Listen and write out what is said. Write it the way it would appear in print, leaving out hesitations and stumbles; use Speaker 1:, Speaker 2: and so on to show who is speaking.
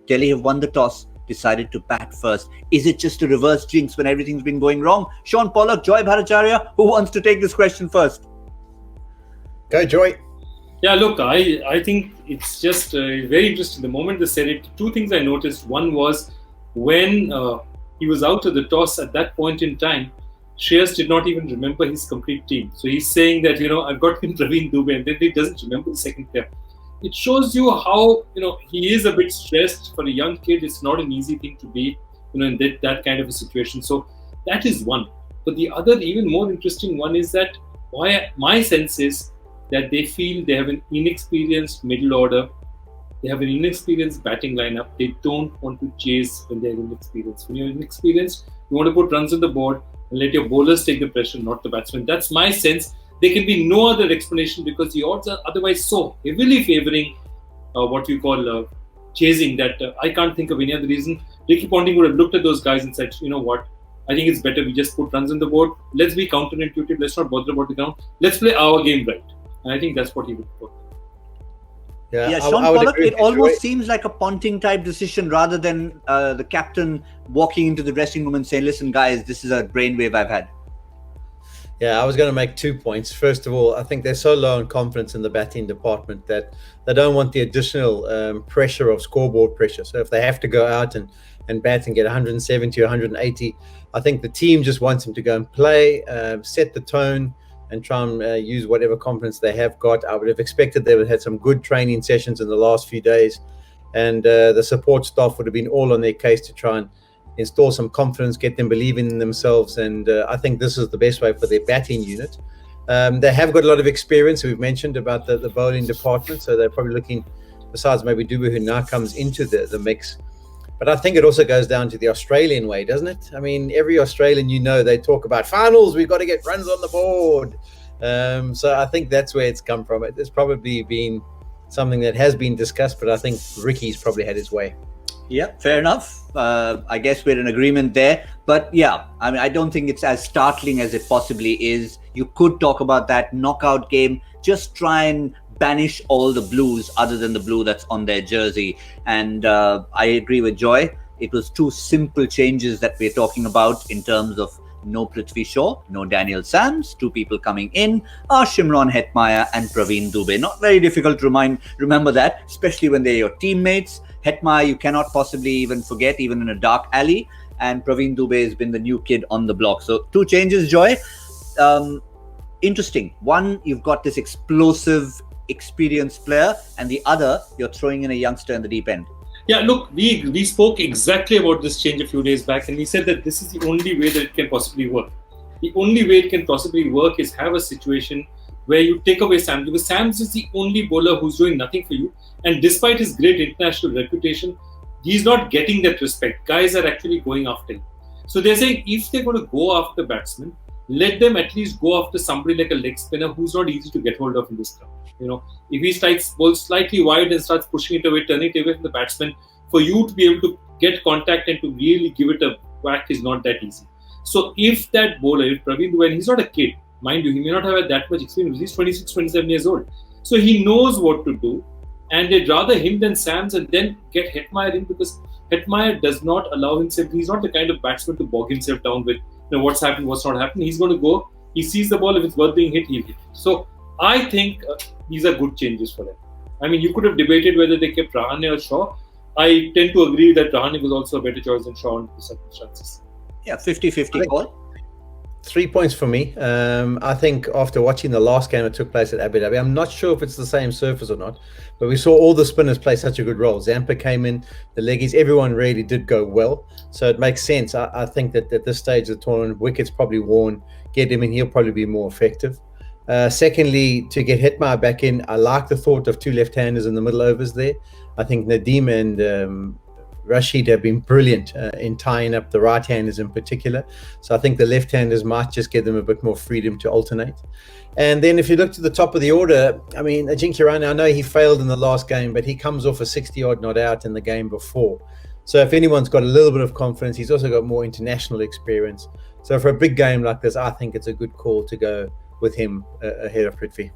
Speaker 1: Delhi have won the toss, decided to bat first. Is it just a reverse jinx when everything's been going wrong? Shaun Pollock, Joy Bhattacharjya, who wants to take this question first?
Speaker 2: Go, Joy.
Speaker 3: Yeah, look, I think it's just very interesting. The moment they said it, two things I noticed. One was when he was out of the toss at that point in time, Shreyas did not even remember his complete team. So he's saying that, I've got in Praveen Dubey, and then he doesn't remember the second player. It shows you how, he is a bit stressed. For a young kid, it's not an easy thing to be, in that kind of a situation. So that is one. But the other, even more interesting one is that my sense is that they feel they have an inexperienced middle order. They have an inexperienced batting lineup. They don't want to chase when they're inexperienced. When you're inexperienced, you want to put runs on the board and let your bowlers take the pressure, not the batsmen. That's my sense. There can be no other explanation because the odds are otherwise so heavily favouring what you call chasing that I can't think of any other reason. Ricky Ponting would have looked at those guys and said, you know what, I think it's better we just put runs on the board. Let's be counterintuitive. Let's not bother about the ground. Let's play our game right. And I think that's what he would put.
Speaker 1: Yeah, Shaun Pollock, it almost seems like a Ponting type decision rather than the captain walking into the dressing room and saying, listen, guys, this is a brainwave I've had.
Speaker 2: Yeah, I was going to make 2 points. First of all, I think they're so low in confidence in the batting department that they don't want the additional pressure of scoreboard pressure. So if they have to go out and bat and get 170 or 180, I think the team just wants them to go and play, set the tone, and try and use whatever confidence they have got. I would have expected they would have had some good training sessions in the last few days, and the support staff would have been all on their case to try and install some confidence, get them believing in themselves, and I think this is the best way for their batting unit. They have got a lot of experience. We've mentioned about the bowling department, so they're probably looking, besides maybe Dubey, who now comes into the mix. But I think it also goes down to the Australian way, doesn't it? I mean, every Australian, they talk about finals, we've got to get runs on the board. So I think that's where it's come from. It's probably been something that has been discussed, but I think Ricky's probably had his way.
Speaker 1: Yeah, fair enough. I guess we're in agreement there. But yeah, I mean, I don't think it's as startling as it possibly is. You could talk about that knockout game. Just try and banish all the blues other than the blue that's on their jersey. And I agree with Joy. It was two simple changes that we're talking about in terms of no Prithvi Shaw, no Daniel Sams, two people coming in are Shimron Hetmyer and Praveen Dubey. Not very difficult to remember that, especially when they're your teammates. Hetmyer you cannot possibly even forget, even in a dark alley. And Praveen Dubey has been the new kid on the block. So two changes, Joy. Interesting. One, you've got this explosive, experienced player, and the other, you're throwing in a youngster in the deep end.
Speaker 3: Yeah, look, we spoke exactly about this change a few days back, and we said that this is the only way that it can possibly work. The only way it can possibly work is have a situation where you take away Sams, because Sams is the only bowler who's doing nothing for you, and despite his great international reputation, he's not getting that respect. Guys are actually going after him. So they're saying if they're going to go after batsmen, let them at least go after somebody like a leg spinner who's not easy to get hold of in this ground. If he strikes ball slightly wide and starts pushing it away, turning it away from the batsman, for you to be able to get contact and to really give it a whack is not that easy. So if that bowler, if Praveen Dubey, he's not a kid, mind you, he may not have had that much experience. He's 26, 27 years old. So he knows what to do, and they'd rather him than Sams and then get Hetmyer in, because Hetmyer does not allow himself, he's not the kind of batsman to bog himself down with what's happened, what's not happened. He's going to go, he sees the ball, if it's worth being hit, he'll hit. So I think these are good changes for them. I mean, you could have debated whether they kept Rahane or Shaw. I tend to agree that Rahane was also a better choice than Shaw in the circumstances.
Speaker 1: Yeah, 50-50 call.
Speaker 2: 3 points for me. I think after watching the last game that took place at Abu Dhabi, I'm not sure if it's the same surface or not, but we saw all the spinners play such a good role. Zampa came in, the leggies, everyone really did go well. So it makes sense. I think that at this stage of the tournament, wicket's probably worn, get him in, he'll probably be more effective. Secondly, to get Hetmyer back in, I like the thought of two left-handers in the middle overs there. I think Nadeem and Rashid have been brilliant in tying up the right-handers in particular. So I think the left-handers might just give them a bit more freedom to alternate. And then if you look to the top of the order, I mean, Ajinkya Rahane, I know he failed in the last game, but he comes off a 60-odd not out in the game before. So if anyone's got a little bit of confidence, he's also got more international experience. So for a big game like this, I think it's a good call to go with him ahead of Prithvi.